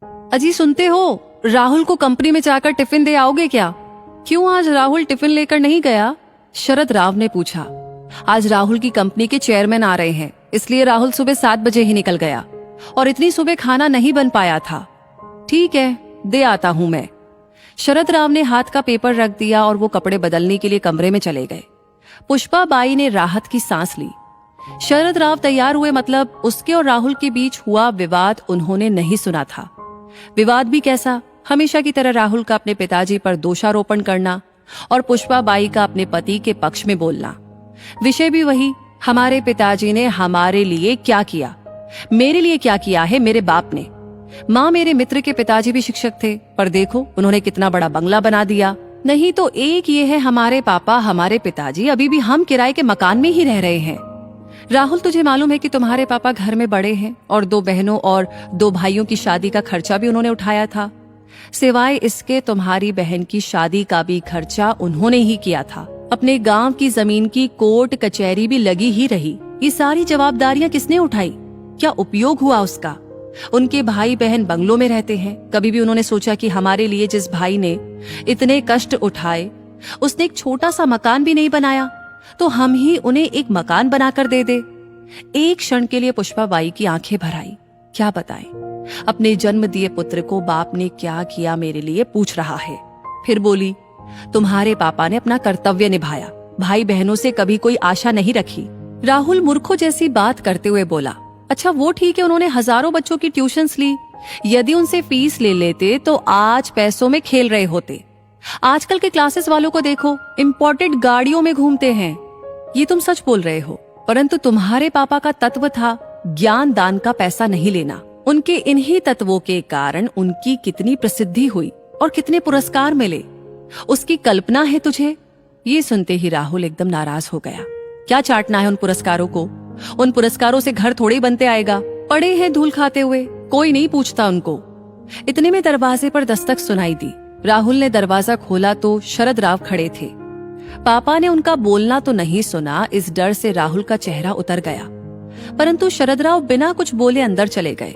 अजी सुनते हो, राहुल को कंपनी में जाकर टिफिन दे आओगे क्या? क्यों आज राहुल टिफिन लेकर नहीं गया? शरद राव ने पूछा। आज राहुल की कंपनी के चेयरमैन आ रहे हैं, इसलिए राहुल सुबह 7 बजे ही निकल गया और इतनी सुबह खाना नहीं बन पाया था। ठीक है, दे आता हूं मैं। शरद राव ने हाथ का पेपर रख दिया और वो कपड़े बदलने के लिए कमरे में चले गए। पुष्पा बाई ने राहत की सांस ली। शरद राव तैयार हुए, मतलब उसके और राहुल के बीच हुआ विवाद उन्होंने नहीं सुना था। विवाद भी कैसा, हमेशा की तरह राहुल का अपने पिताजी पर दोषारोपण करना और पुष्पा बाई का अपने पति के पक्ष में बोलना। विषय भी वही, हमारे पिताजी ने हमारे लिए क्या किया, मेरे लिए क्या किया है मेरे बाप ने। माँ मेरे मित्र के पिताजी भी शिक्षक थे, पर देखो उन्होंने कितना बड़ा बंगला बना दिया। नहीं तो एक ये है, हमारे पापा हमारे पिताजी अभी भी हम किराए के मकान में ही रह रहे हैं। राहुल, तुझे मालूम है कि तुम्हारे पापा घर में बड़े हैं और 2 बहनों और 2 भाइयों की शादी का खर्चा भी उन्होंने उठाया था। सिवाय इसके तुम्हारी बहन की शादी का भी खर्चा उन्होंने ही किया था। अपने गांव की जमीन की कोर्ट कचहरी भी लगी ही रही। ये सारी जवाबदारियां किसने उठाई? क्या उपयोग हुआ उसका? उनके भाई बहन बंगलों में रहते हैं। कभी भी उन्होंने सोचा कि हमारे लिए जिस भाई ने इतने कष्ट उठाए उसने एक छोटा सा मकान भी नहीं बनाया, तो हम ही उन्हें एक मकान बनाकर दे दे। एक क्षण के लिए पुष्पा बाई की आंखें भर आई। क्या बताएं, अपने जन्म दिए पुत्र को बाप ने क्या किया मेरे लिए पूछ रहा है। फिर बोली, तुम्हारे पापा ने अपना कर्तव्य निभाया, भाई बहनों से कभी कोई आशा नहीं रखी। राहुल मूर्खों जैसी बात करते हुए बोला, अच्छा वो ठीक है, उन्होंने हजारों बच्चों की ट्यूशन्स ली। यदि उनसे फीस ले लेते तो आज पैसों में खेल रहे होते। आजकल के क्लासेस वालों को देखो, इंपोर्टेड गाड़ियों में घूमते हैं। ये तुम सच बोल रहे हो, परंतु तुम्हारे पापा का तत्व था ज्ञान दान का पैसा नहीं लेना। उनके इन्हीं तत्वों के कारण उनकी कितनी प्रसिद्धि हुई और कितने पुरस्कार मिले, उसकी कल्पना है तुझे? ये सुनते ही राहुल एकदम नाराज हो गया। क्या चाटना है उन पुरस्कारों को? उन पुरस्कारों से घर थोड़े बनते आएगा। पड़े हैं धूल खाते हुए, कोई नहीं पूछता उनको। इतने में दरवाजे पर दस्तक सुनाई दी। राहुल ने दरवाजा खोला तो शरद राव खड़े थे। पापा ने उनका बोलना तो नहीं सुना, इस डर से राहुल का चेहरा उतर गया। परंतु शरद राव बिना कुछ बोले अंदर चले गए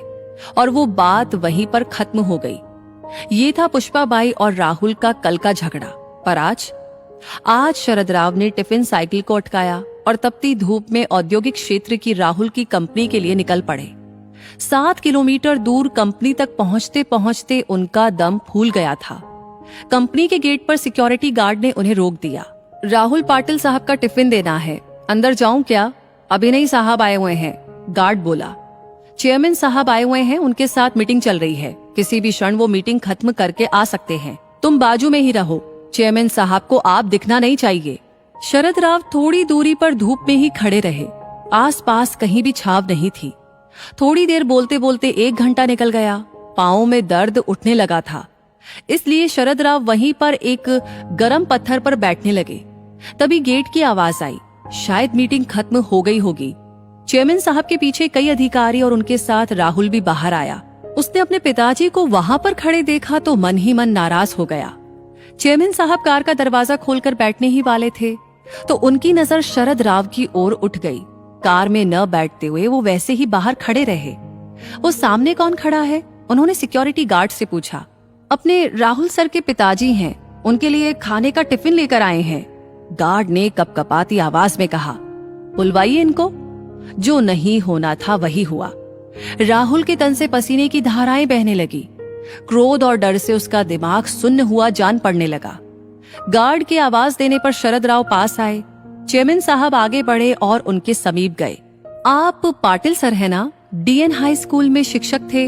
और वो बात वहीं पर खत्म हो गई। ये था पुष्पा बाई और राहुल का कल का झगड़ा। पर आज शरद राव ने टिफिन साइकिल को अटकाया और तपती धूप में औद्योगिक क्षेत्र की राहुल की कंपनी के लिए निकल पड़े। 7 किलोमीटर दूर कंपनी तक पहुंचते पहुंचते उनका दम फूल गया था। कंपनी के गेट पर सिक्योरिटी गार्ड ने उन्हें रोक दिया। राहुल पाटिल साहब का टिफिन देना है, अंदर जाऊं क्या? अभी नहीं, साहब आए हुए हैं, गार्ड बोला। चेयरमैन साहब आए हुए हैं, उनके साथ मीटिंग चल रही है, किसी भी क्षण वो मीटिंग खत्म करके आ सकते हैं। तुम बाजू में ही रहो, चेयरमैन साहब को आप दिखना नहीं चाहिए। शरद राव थोड़ी दूरी पर धूप में ही खड़े रहे। आसपास कहीं भी छाव नहीं थी। थोड़ी देर बोलते बोलते 1 घंटा निकल गया। पांवों में दर्द उठने लगा था, इसलिए शरद राव वहीं पर एक गरम पत्थर पर बैठने लगे। तभी गेट की आवाज आई। शायद मीटिंग खत्म हो गई होगी। चेयरमैन साहब के पीछे कई अधिकारी और उनके साथ राहुल भी बाहर आया। उसने अपने पिताजी को वहां पर खड़े देखा तो मन ही मन नाराज हो गया। चेयरमैन साहब कार का दरवाजा खोलकर बैठने ही वाले थे तो उनकी नजर शरद राव की ओर उठ गई। कार में न बैठते हुए वो वैसे ही बाहर खड़े रहे। वो सामने कौन खड़ा है? उन्होंने सिक्योरिटी गार्ड से पूछा। अपने राहुल सर के पिताजी हैं, उनके लिए खाने का टिफिन लेकर आए हैं। गार्ड ने कपकपाती आवाज में कहा, बुलवाइए इनको। जो नहीं होना था वही हुआ। राहुल के तन से पसीने की धाराएं बहने लगी। क्रोध और डर से उसका दिमाग सुन्न हुआ जान पड़ने लगा। गार्ड की आवाज देने पर शरद राव पास आए। चेयरमैन साहब आगे बढ़े और उनके समीप गए। आप पाटिल सर है ना? डीएन हाई स्कूल में शिक्षक थे।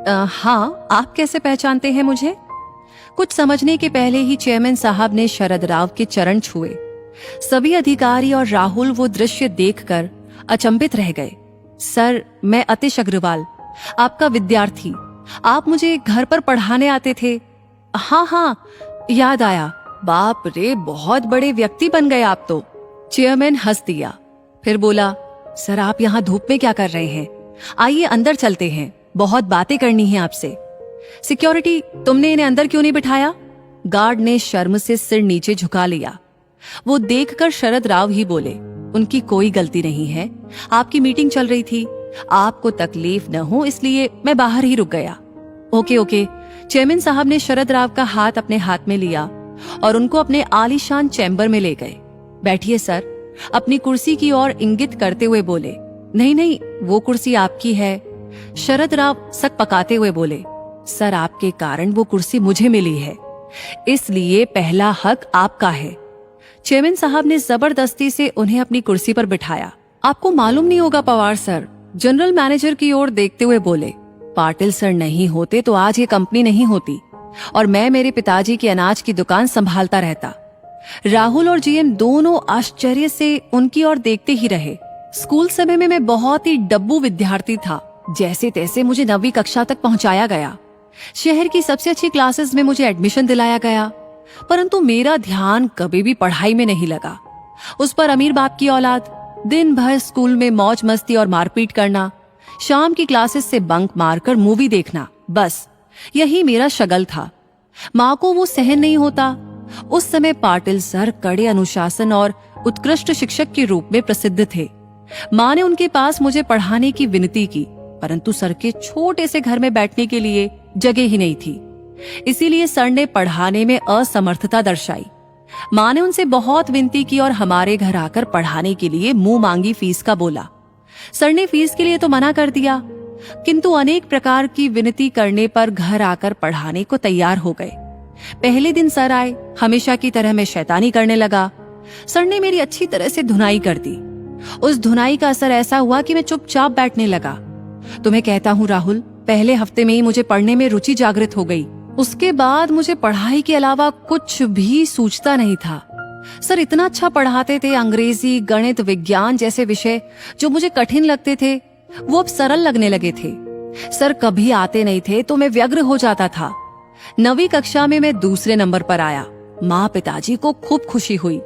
हाँ, आप कैसे पहचानते हैं मुझे? कुछ समझने के पहले ही चेयरमैन साहब ने शरद राव के चरण छुए। सभी अधिकारी और राहुल वो दृश्य देखकर अचंभित रह गए। सर, मैं अतिश अग्रवाल, आपका विद्यार्थी। आप मुझे घर पर पढ़ाने आते थे। हाँ, याद आया। बाप रे, बहुत बड़े व्यक्ति बन गए आप तो। चेयरमैन हंस दिया, फिर बोला, सर आप यहाँ धूप में क्या कर रहे हैं? आइए अंदर चलते हैं, बहुत बातें करनी है आपसे। सिक्योरिटी, तुमने इन्हें अंदर क्यों नहीं बिठाया? गार्ड ने शर्म से सिर नीचे झुका लिया। वो देखकर शरद राव ही बोले, उनकी कोई गलती नहीं है, आपकी मीटिंग चल रही थी, आपको तकलीफ न हो इसलिए मैं बाहर ही रुक गया। Okay okay. चेयरमैन साहब ने शरद राव का हाथ अपने हाथ में लिया और उनको अपने आलीशान चैम्बर में ले गए। बैठिए सर, अपनी कुर्सी की ओर इंगित करते हुए बोले। नहीं नहीं, वो कुर्सी आपकी है। शरद राव सक पकाते हुए बोले, सर आपके कारण वो कुर्सी मुझे मिली है, इसलिए पहला हक आपका है। चेयरमैन साहब ने जबरदस्ती से उन्हें अपनी कुर्सी पर बिठाया। आपको मालूम नहीं होगा पवार सर, जनरल मैनेजर की ओर देखते हुए बोले, पाटिल सर नहीं होते तो आज ये कंपनी नहीं होती और मैं मेरे पिताजी की अनाज की दुकान संभालता रहता। राहुल और जीएम दोनों आश्चर्य से उनकी ओर देखते ही रहे। स्कूल समय में मैं बहुत ही डब्बू विद्यार्थी था। जैसे तैसे मुझे 9वीं कक्षा तक पहुंचाया गया। शहर की सबसे अच्छी क्लासेस में मुझे एडमिशन दिलाया गया, परंतु मेरा ध्यान कभी भी पढ़ाई में नहीं लगा। उस पर अमीर बाप की औलाद, दिन भर स्कूल में मौज मस्ती और मारपीट करना, शाम की क्लासेस से बंक मारकर मूवी देखना, बस यही मेरा शगल था। माँ को वो सहन नहीं होता। उस समय पाटिल सर कड़े अनुशासन और उत्कृष्ट शिक्षक के रूप में प्रसिद्ध थे। माँ ने उनके पास मुझे पढ़ाने की विनती की, परंतु सर के छोटे से घर में बैठने के लिए जगह ही नहीं थी। इसीलिए सर ने पढ़ाने में असमर्थता दर्शाई। माँ ने उनसे बहुत विनती की और हमारे घर आकर पढ़ाने के लिए मुंह मांगी फीस का बोला। सर ने फीस के लिए तो मना कर दिया, किंतु अनेक प्रकार की विनती करने पर घर आकर पढ़ाने को तैयार हो गए। पहले दिन सर आए, हमेशा की तरह मैं शैतानी करने लगा। सर ने मेरी अच्छी तरह से धुनाई कर दी। उस धुनाई का असर ऐसा हुआ कि मैं चुपचाप बैठने लगा। तुम्हें कहता हूँ राहुल, पहले हफ्ते में ही मुझे पढ़ने में रुचि जागृत हो गई। उसके बाद मुझे पढ़ाई के अलावा कुछ भी सूझता नहीं था। सर इतना अच्छा पढ़ाते थे। अंग्रेजी, गणित, विज्ञान जैसे विषय जो मुझे कठिन लगते थे वो अब सरल लगने लगे थे। सर कभी आते नहीं थे तो मैं व्यग्र हो जाता था। 9वीं कक्षा में मैं दूसरे नंबर पर आया। माँ पिताजी को खूब खुशी हुई।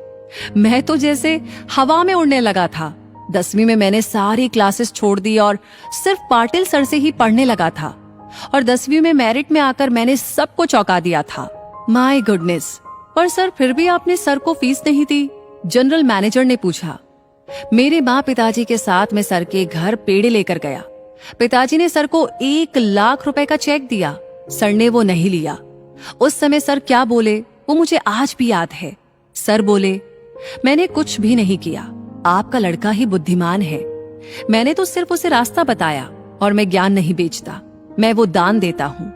मैं तो जैसे हवा में उड़ने लगा था। 10वीं में मैंने सारी क्लासेस छोड़ दी और सिर्फ पाटिल सर से ही पढ़ने लगा था और 10वीं में मेरिट में आकर मैंने सबको चौंका दिया था। My goodness. पर सर फिर भी आपने सर को फीस नहीं दी? जनरल मैनेजर ने पूछा। मेरे माँ पिताजी के साथ मैं सर के घर पेड़े लेकर गया। पिताजी ने सर को 1 लाख रुपए का चेक दिया। सर ने वो नहीं लिया। उस समय सर क्या बोले वो मुझे आज भी याद है। सर बोले, मैंने कुछ भी नहीं किया, आपका लड़का ही बुद्धिमान है। मैंने तो सिर्फ उसे रास्ता बताया और मैं ज्ञान नहीं बेचता, मैं वो दान देता हूँ।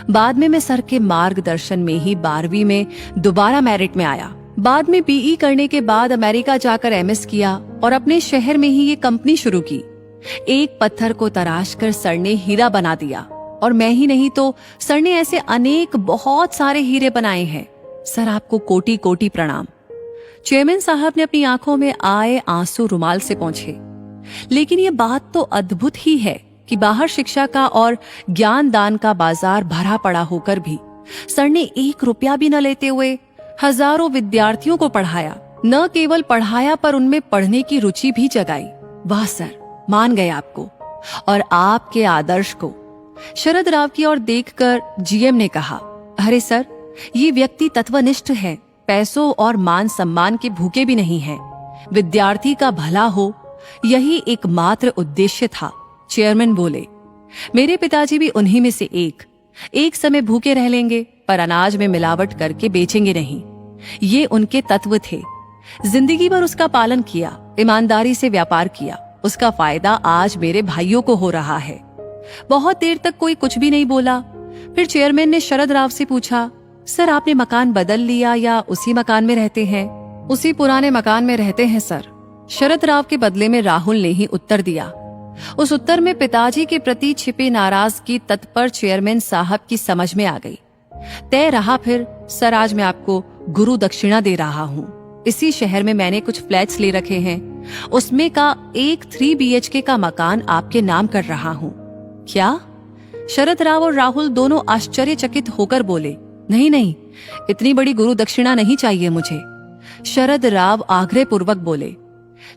बाद में मैं सर के मार्गदर्शन में ही 12वीं में दोबारा मेरिट में आया। बाद में बीई करने के बाद अमेरिका जाकर एमएस किया और अपने शहर में ही ये कंपनी शुरू की। एक पत्थर को तराश कर सर ने हीरा बना दिया और मैं ही नहीं तो सर ने ऐसे अनेक बहुत सारे हीरे बनाए हैं। सर आपको कोटि कोटि प्रणाम। चेयरमैन साहब ने अपनी आंखों में आए आंसू रुमाल से पोंछे। लेकिन ये बात तो अद्भुत ही है कि बाहर शिक्षा का और ज्ञान दान का बाजार भरा पड़ा होकर भी सर ने 1 रुपया भी न लेते हुए हजारों विद्यार्थियों को पढ़ाया। न केवल पढ़ाया पर उनमें पढ़ने की रुचि भी जगाई। वाह सर, मान गए आपको और आपके आदर्श को। शरद राव की ओर देखकर जीएम ने कहा, अरे सर, ये व्यक्ति तत्वनिष्ठ है, पैसों और मान सम्मान के भूखे भी नहीं है। विद्यार्थी का भला हो, यही एकमात्र उद्देश्य था। चेयरमैन बोले, मेरे पिताजी भी उन्हीं में से एक समय भूखे रह लेंगे पर अनाज में मिलावट करके बेचेंगे नहीं। ये उनके तत्व थे। जिंदगी भर उसका पालन किया, ईमानदारी से व्यापार किया। उसका फायदा आज मेरे भाइयों को हो रहा है। बहुत देर तक कोई कुछ भी नहीं बोला। फिर चेयरमैन ने शरद राव से पूछा, सर आपने मकान बदल लिया या उसी मकान में रहते हैं? उसी पुराने मकान में रहते हैं सर। शरद राव के बदले में राहुल ने ही उत्तर दिया। उस उत्तर में पिताजी के प्रति छिपी नाराजगी तत्पर चेयरमैन साहब की समझ में आ गई। तय रहा फिर, सर आज मैं आपको गुरु दक्षिणा दे रहा हूँ। इसी शहर में मैंने कुछ फ्लैट्स ले रखे हैं, उसमें का एक 3 BHK का मकान आपके नाम कर रहा हूँ। क्या? शरद राव और राहुल दोनों आश्चर्यचकित होकर बोले, नहीं नहीं, इतनी बड़ी गुरु दक्षिणा नहीं चाहिए मुझे। शरद राव आग्रह पूर्वक बोले।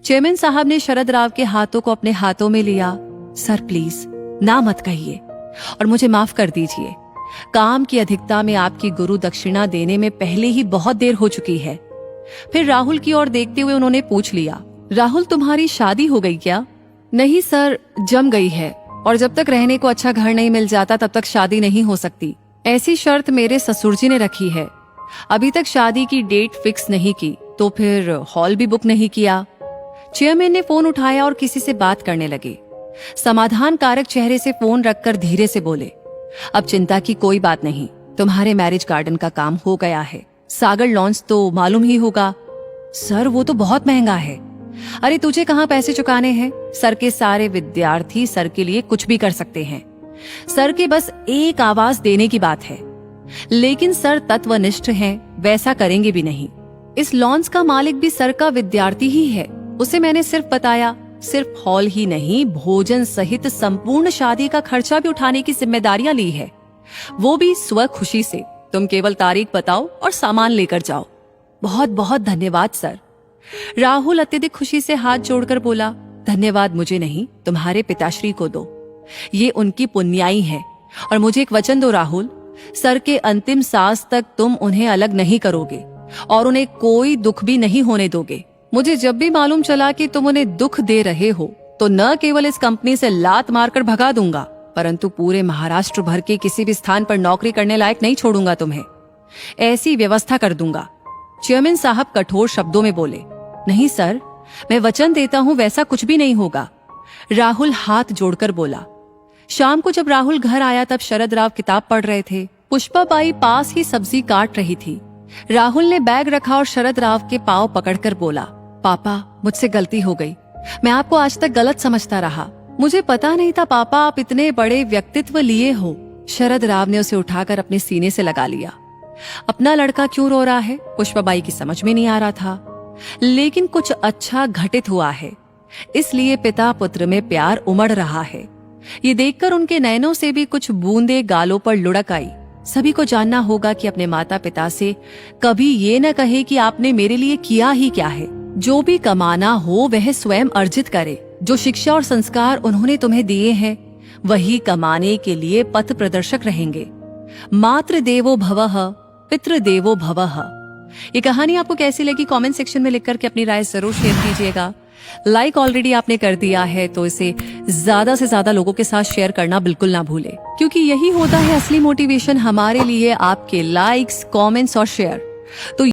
चेयरमैन साहब ने शरद राव के हाथों को अपने हाथों में लिया। सर प्लीज ना मत कहिए और मुझे माफ कर दीजिए। काम की अधिकता में आपकी गुरु दक्षिणा देने में पहले ही बहुत देर हो चुकी है। फिर राहुल की ओर देखते हुए उन्होंने पूछ लिया, राहुल तुम्हारी शादी हो गई क्या? नहीं सर, जम गई है। और जब तक रहने को अच्छा घर नहीं मिल जाता तब तक शादी नहीं हो सकती। ऐसी शर्त मेरे ससुर जी ने रखी है। अभी तक शादी की डेट फिक्स नहीं की तो फिर हॉल भी बुक नहीं किया। चेयरमैन ने फोन उठाया और किसी से बात करने लगे। समाधान कारक चेहरे से फोन रखकर धीरे से बोले, अब चिंता की कोई बात नहीं, तुम्हारे मैरिज गार्डन का काम हो गया है। सागर लॉन्च तो मालूम ही होगा। सर वो तो बहुत महंगा है। अरे तुझे कहाँ पैसे चुकाने हैं? सर के सारे विद्यार्थी सर के लिए कुछ भी कर सकते हैं। सर के बस एक आवाज देने की बात है। लेकिन सर तत्वनिष्ठ हैं, वैसा करेंगे भी नहीं। इस लॉन्च का मालिक भी सर का विद्यार्थी ही है। उसे मैंने सिर्फ बताया, सिर्फ हॉल ही नहीं भोजन सहित संपूर्ण शादी का खर्चा भी उठाने की जिम्मेदारियां ली है, वो भी स्व खुशी से। तुम केवल तारीख बताओ और सामान लेकर जाओ। बहुत बहुत धन्यवाद सर। राहुल अत्यधिक खुशी से हाथ जोड़कर बोला, धन्यवाद मुझे नहीं, तुम्हारे पिताश्री को दो। ये उनकी पुण्याई है। और मुझे एक वचन दो राहुल, सर के अंतिम सांस तक तुम उन्हें अलग नहीं करोगे और उन्हें कोई दुख भी नहीं होने दोगे। मुझे जब भी मालूम चला कि तुम उन्हें दुख दे रहे हो तो न केवल इस कंपनी से लात मारकर भगा दूंगा, परंतु पूरे महाराष्ट्र भर के किसी भी स्थान पर नौकरी करने लायक नहीं छोड़ूंगा तुम्हें। ऐसी व्यवस्था कर दूंगा। चेयरमैन साहब कठोर शब्दों में बोले, नहीं सर, मैं वचन देता हूं वैसा कुछ भी नहीं होगा। राहुल हाथ जोड़कर बोला। शाम को जब राहुल घर आया तब शरद राव किताब पढ़ रहे थे। पुष्पाबाई पास ही सब्जी काट रही थी। राहुल ने बैग रखा और शरद राव के पांव पकड़कर बोला, पापा मुझसे गलती हो गई। मैं आपको आज तक गलत समझता रहा। मुझे पता नहीं था पापा आप इतने बड़े व्यक्तित्व लिए हो। शरद राव ने उसे उठाकर अपने सीने से लगा लिया। अपना लड़का क्यों रो रहा है पुष्पाबाई की समझ में नहीं आ रहा था, लेकिन कुछ अच्छा घटित हुआ है, इसलिए पिता पुत्र में प्यार उमड़ रहा है। ये देखकर उनके नयनों से भी कुछ बूंदे गालों पर लुढ़क आई। सभी को जानना होगा कि अपने माता पिता से कभी ये न कहे कि आपने मेरे लिए किया ही क्या है। जो भी कमाना हो वह स्वयं अर्जित करे। जो शिक्षा और संस्कार उन्होंने तुम्हें दिए हैं वही कमाने के लिए पथ प्रदर्शक रहेंगे। मातृ देवो भवः पितृ देवो भवः। ये कहानी आपको कैसी लगी कमेंट सेक्शन में लिख करके अपनी राय जरूर शेयर कीजिएगा। लाइक ऑलरेडी आपने कर दिया है तो इसे ज्यादा से ज्यादा लोगों के साथ शेयर करना बिल्कुल ना भूले, क्योंकि यही होता है असली मोटिवेशन हमारे लिए, आपके लाइक्स, कमेंट्स और शेयर। तो